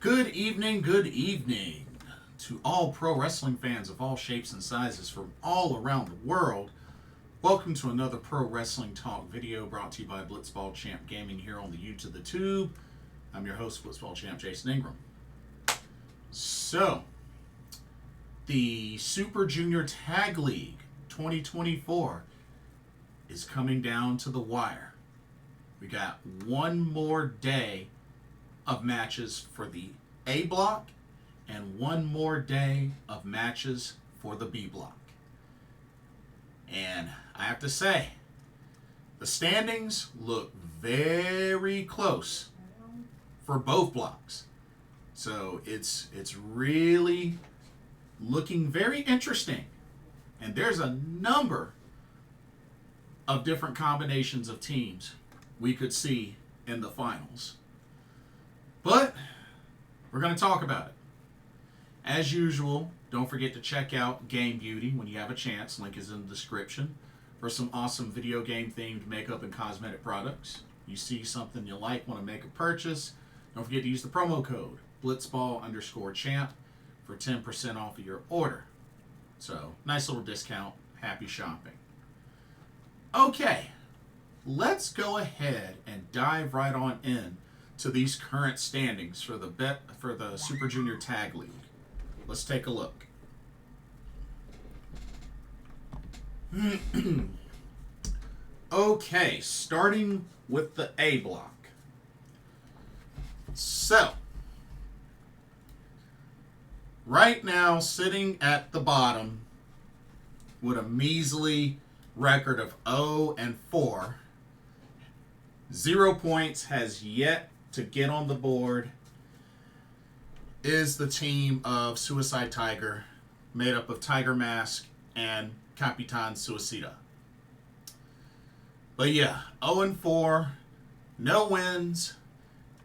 Good evening to all pro wrestling fans of all shapes and sizes from all around the world. Welcome to another Pro Wrestling Talk video brought to you by Blitzball Champ Gaming here on the YouTube, the Tube. I'm your host, Blitzball Champ Jason Ingram. So, the Super Junior Tag League 2024 is coming down to the wire. We got one more day of matches for the A block and one more day of matches for the B block. And I have to say, the standings look very close for both blocks. So it's really looking very interesting. And there's a number of different combinations of teams we could see in the finals. But we're going to talk about it. As usual, don't forget to check out Game Beauty when you have a chance. Link is in the description for some awesome video game themed makeup and cosmetic products. You see something you like, want to make a purchase, don't forget to use the promo code Blitzball_champ for 10% off of your order. So, nice little discount. Happy shopping. Okay, let's go ahead and dive right on in to these current standings for the Super Junior Tag League. Let's take a look. Okay, starting with the A block. So, right now, sitting at the bottom with a measly record of 0-4, 0 points, has yet to get on the board, is the team of Suicide Tiger, made up of Tiger Mask and Capitan Suicida. But yeah, 0-4, no wins,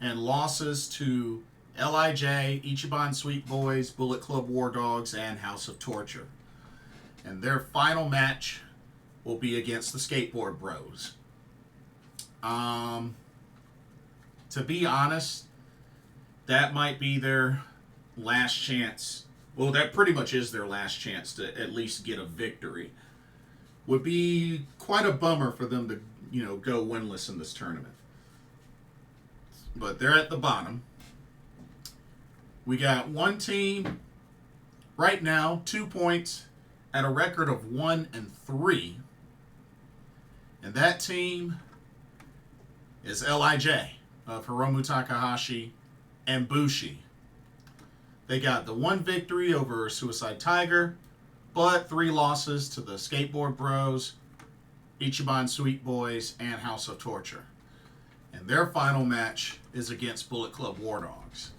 and losses to LIJ, Ichiban Sweet Boys, Bullet Club War Dogs, and House of Torture. And their final match will be against the Skateboard Bros. To be honest, that might be their last chance. Well, that pretty much is their last chance to at least get a victory. Would be quite a bummer for them to, go winless in this tournament. But they're at the bottom. We got one team right now, 2 points at a record of 1-3. And that team is LIJ of Hiromu Takahashi and Bushi. They got the one victory over Suicide Tiger, but 3 losses to the Skateboard Bros, Ichiban Sweet Boys, and House of Torture. And their final match is against Bullet Club War Dogs.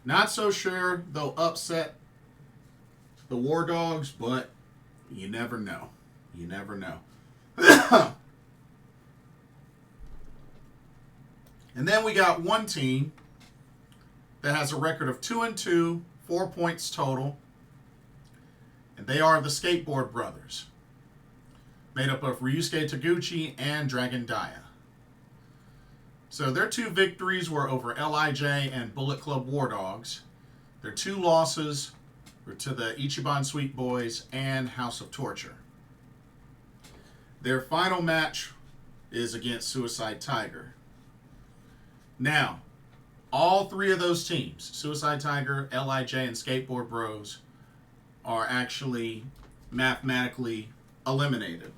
Not so sure they'll upset the War Dogs, but you never know. You never know. And then we got one team that has a record of 2-2, 4 points total. And they are the Skateboard Brothers, made up of Ryusuke Taguchi and Dragon Daya. So their 2 victories were over LIJ and Bullet Club War Dogs. Their 2 losses were to the Ichiban Sweet Boys and House of Torture. Their final match is against Suicide Tiger. Now, all 3 of those teams, Suicide Tiger, LIJ, and Skateboard Bros, are actually mathematically eliminated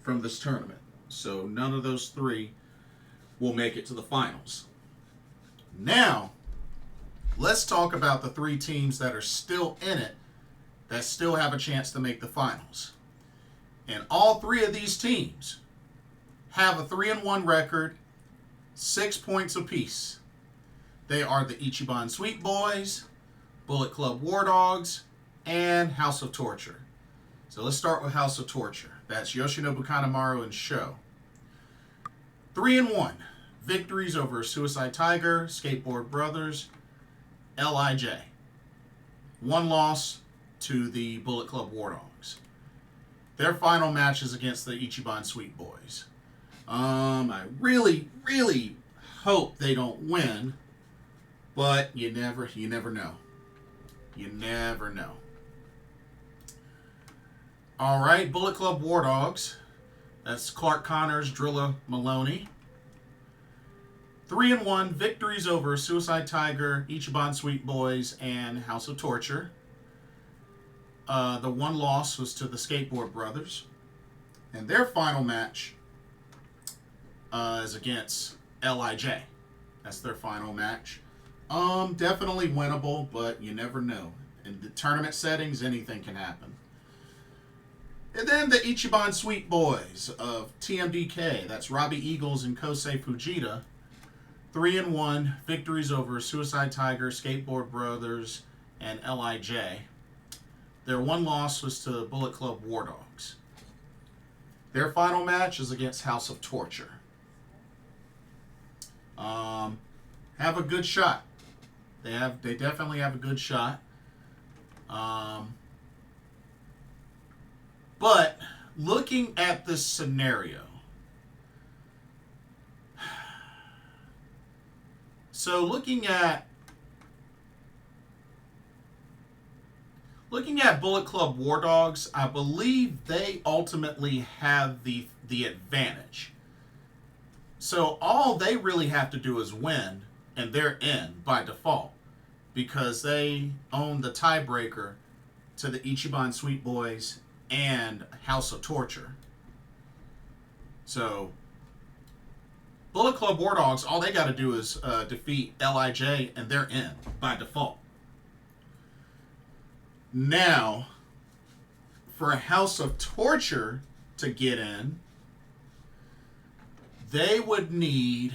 from this tournament. So none of those 3 will make it to the finals. Now, let's talk about the 3 teams that are still in it, that still have a chance to make the finals. And all 3 of these teams have a 3-1 record, 6 points apiece. They are the Ichiban Sweet Boys, Bullet Club War Dogs, and House of Torture. So let's start with House of Torture. That's Yoshinobu Kanemaru and Sho. 3-1. Victories over Suicide Tiger, Skateboard Brothers, LIJ. 1 loss to the Bullet Club War Dogs. Their final match is against the Ichiban Sweet Boys. I really hope they don't win, but you never know. You never know. All right, Bullet Club War Dogs. That's Clark Connors, Drilla Maloney. 3-1 victories over Suicide Tiger, Ichiban Sweet Boys, and House of Torture. The one loss was to the Skateboard Brothers. And their final match is against LIJ. That's their final match. Definitely winnable, but you never know. In the tournament settings, anything can happen. And then the Ichiban Sweet Boys of TMDK. That's Robbie Eagles and Kosei Fujita. 3-1 victories over Suicide Tiger, Skateboard Brothers, and LIJ. Their one loss was to Bullet Club War Dogs. Their final match is against House of Torture. Have a good shot. They definitely have a good shot. But looking at this scenario, so looking at Bullet Club War Dogs, I believe they ultimately have the advantage. So all they really have to do is win, and they're in by default because they own the tiebreaker to the Ichiban Sweet Boys and House of Torture. So Bullet Club War Dogs, all they got to do is defeat LIJ, and they're in by default. Now, for a House of Torture to get in, they would need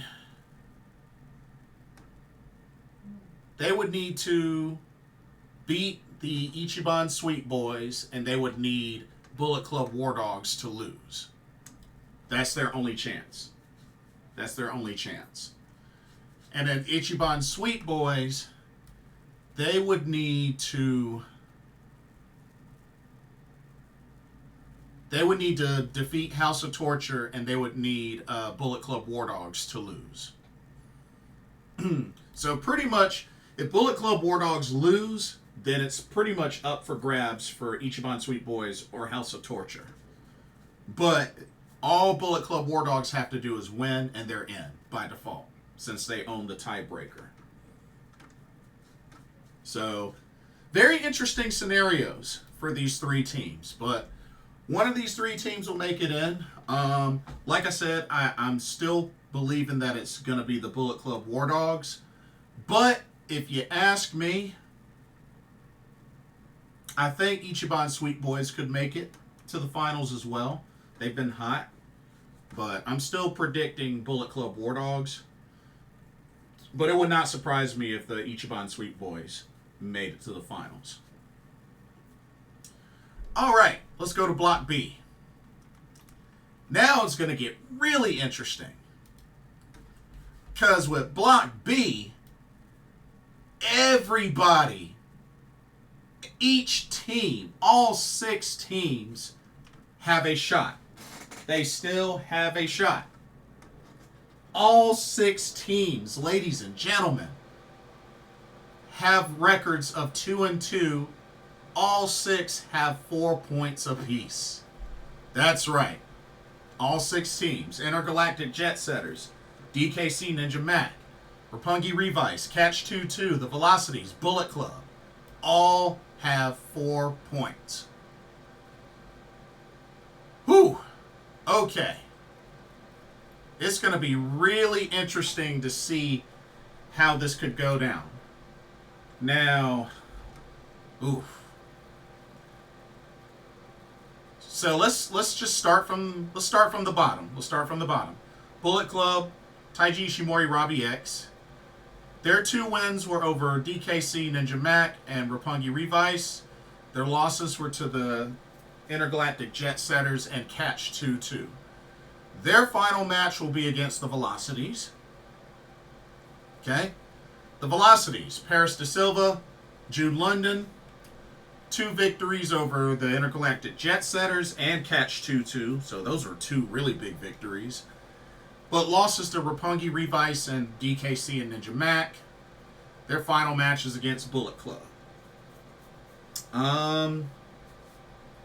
to beat the Ichiban Sweet Boys, and they would need Bullet Club War Dogs to lose. That's their only chance. That's their only chance. And then Ichiban Sweet Boys, they would need to defeat House of Torture, and they would need Bullet Club War Dogs to lose. So pretty much, if Bullet Club War Dogs lose, then it's pretty much up for grabs for Ichiban Sweet Boys or House of Torture. But all Bullet Club War Dogs have to do is win, and they're in by default, since they own the tiebreaker. So, very interesting scenarios for these three teams. But one of these three teams will make it in. Like I said, I'm still believing that it's going to be the Bullet Club War Dogs. But if you ask me, I think Ichiban Sweet Boys could make it to the finals as well. They've been hot. But I'm still predicting Bullet Club War Dogs. But it would not surprise me if the Ichiban Sweet Boys made it to the finals. All right, let's go to Block B. Now it's going to get really interesting. Because with Block B, everybody, each team, all 6 teams have a shot. They still have a shot. All 6 teams, ladies and gentlemen, have records of 2-2. All 6 have 4 points apiece. That's right. All 6 teams. Intergalactic Jet Setters, DKC Ninja Mac, Roppongi Revice, Catch 2-2, the Velocities, Bullet Club, all have 4 points. Whew. Okay. It's going to be really interesting to see how this could go down. Now, oof. So let's just start from the bottom. We'll start from the bottom. Bullet Club, Taiji Ishimori, Robbie X. Their 2 wins were over DKC Ninja Mac and Roppongi Revice. Their losses were to the Intergalactic Jet Setters and Catch 2-2. Their final match will be against the Velocities. Okay? The Velocities, Paris De Silva, Jude London. 2 victories over the Intergalactic Jet Setters and Catch 2-2. So those are 2 really big victories. but losses to Roppongi Revice and DKC and Ninja Mac. Their final match is against Bullet Club.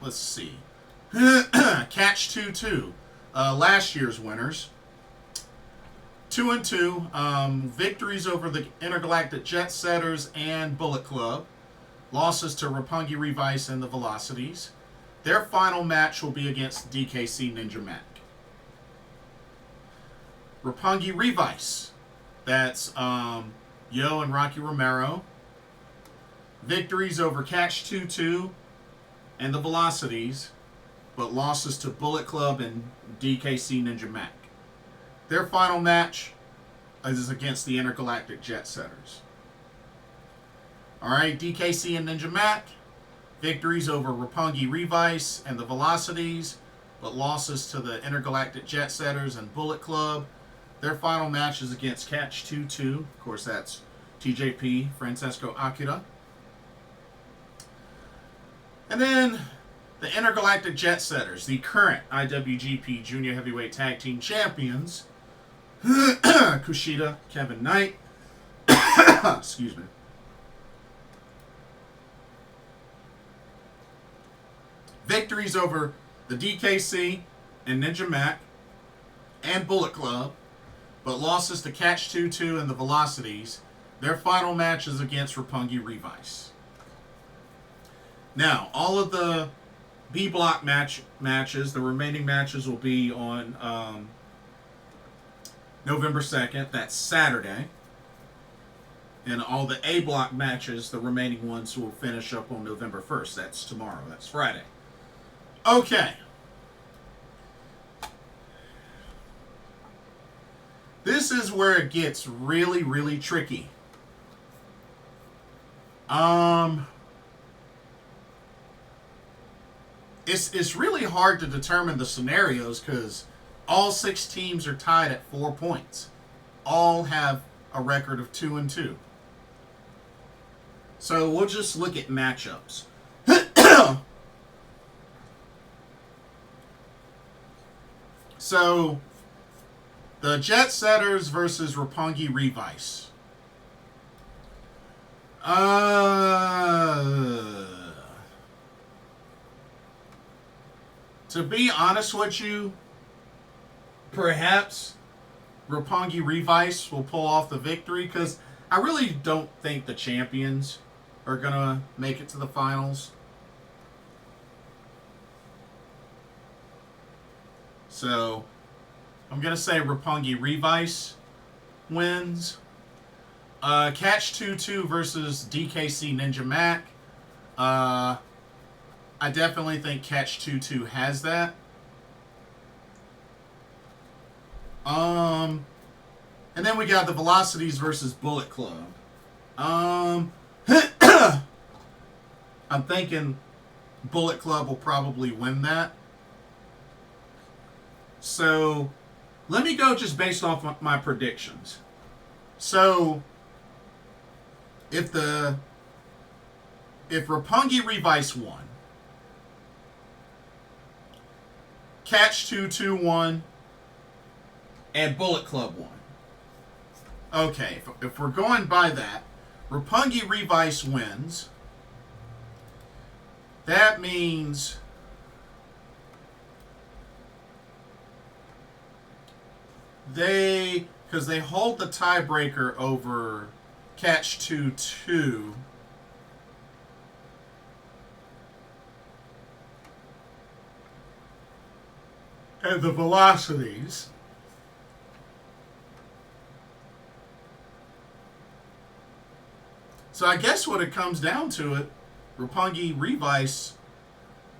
Let's see. Catch 2-2. Last year's winners. 2-2. Victories over the Intergalactic Jet Setters and Bullet Club. Losses to Roppongi Revice and the Velocities. Their final match will be against DKC Ninja Mac. Roppongi Revice. That's Yo and Rocky Romero. Victories over Catch 2-2 and the Velocities, but losses to Bullet Club and DKC Ninja Mac. Their final match is against the Intergalactic Jet Setters. Alright, DKC and Ninja Mac. Victories over Roppongi Revice and the Velocities, but losses to the Intergalactic Jet Setters and Bullet Club. Their final match is against Catch 2-2. Of course, that's TJP, Francesco Akira. And then the Intergalactic Jet Setters, the current IWGP Junior Heavyweight Tag Team Champions, Kushida, Kevin Knight. Excuse me. Victories over the DKC and Ninja Mac and Bullet Club, but losses to Catch 2-2 and the Velocities. Their final match is against Roppongi Revice. Now, all of the B block matches, the remaining matches will be on November 2nd. That's Saturday. And all the A block matches, the remaining ones, will finish up on November 1st. That's tomorrow. That's Friday. Okay. This is where it gets really, really tricky. It's really hard to determine the scenarios because all 6 teams are tied at 4 points. All have a record of 2-2. So we'll just look at matchups. So the Jet Setters versus Roppongi Revice. To be honest with you, perhaps Roppongi Revice will pull off the victory because I really don't think the champions are going to make it to the finals. So, I'm going to say Roppongi Revice wins. Catch 2-2 versus DKC Ninja Mac. I definitely think Catch 2-2 has that. And then we got the Velocities versus Bullet Club. I'm thinking Bullet Club will probably win that. So, let me go just based off my predictions. So, if Roppongi Revice won, Catch 2-2 won, and Bullet Club won. Okay, if we're going by that, Roppongi Revice wins. That means because they hold the tiebreaker over Catch 2-2. And the Velocities. So I guess when it comes down to it, Roppongi Revice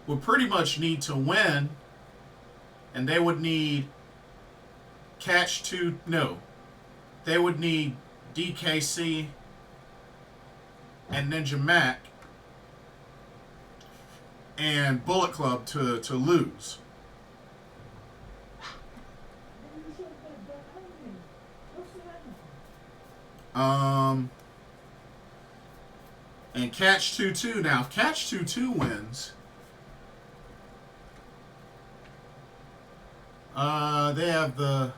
would pretty much need to win, and they would need they would need DKC and Ninja Mac and Bullet Club to lose. And Catch 2-2. Now, if Catch 2-2 wins, they have the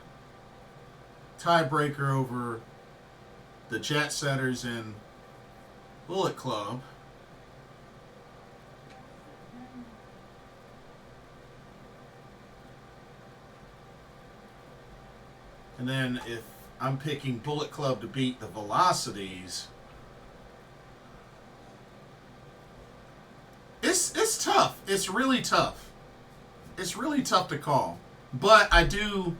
tiebreaker over the Jet Setters and Bullet Club. And then if I'm picking Bullet Club to beat the Velocities, it's tough. It's really tough. It's really tough to call. But I do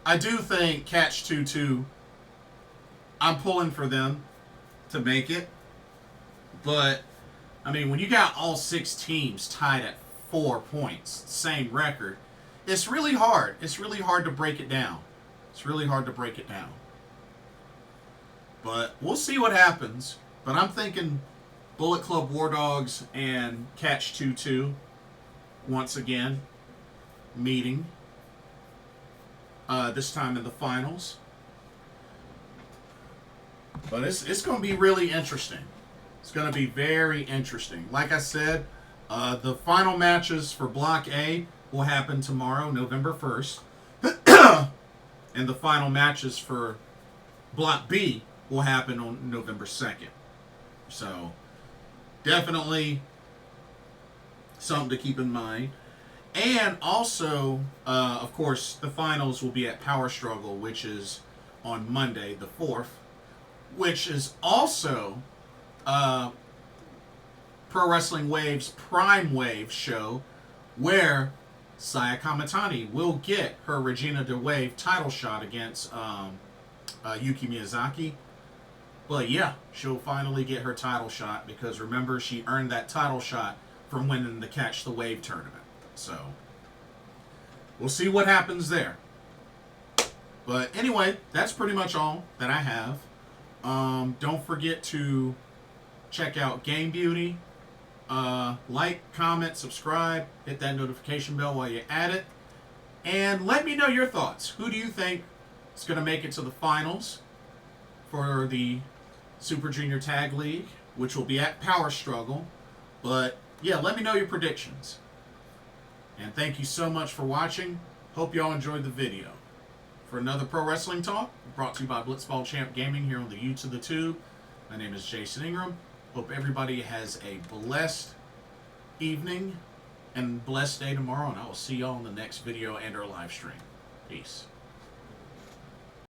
think Catch 2-2, I'm pulling for them to make it. But I mean, when you got all 6 teams tied at 4 points, same record, it's really hard. It's really hard to break it down. It's really hard to break it down. But we'll see what happens. But I'm thinking Bullet Club War Dogs and Catch 2-2 once again meeting. This time in the finals. But it's going to be really interesting. It's going to be very interesting. Like I said, the final matches for Block A will happen tomorrow, November 1st. And the final matches for Block B will happen on November 2nd. So, definitely something to keep in mind. And also, of course, the finals will be at Power Struggle, which is on Monday, the 4th, which is also Pro Wrestling Wave's Prime Wave show, where Saya Kamatani will get her Regina de Wave title shot against Yuki Miyazaki. But yeah, she'll finally get her title shot because remember, she earned that title shot from winning the Catch the Wave tournament. So, we'll see what happens there. But anyway, that's pretty much all that I have. Don't forget to check out Game Beauty. Like, comment, subscribe, hit that notification bell while you're at it. And let me know your thoughts. Who do you think is going to make it to the finals for the Super Junior Tag League, which will be at Power Struggle? But yeah, let me know your predictions. And thank you so much for watching. Hope you all enjoyed the video. For another Pro Wrestling Talk, brought to you by Blitzball Champ Gaming here on the U to the Tube. My name is Jason Ingram. Hope everybody has a blessed evening and blessed day tomorrow, and I will see y'all in the next video and our live stream. Peace.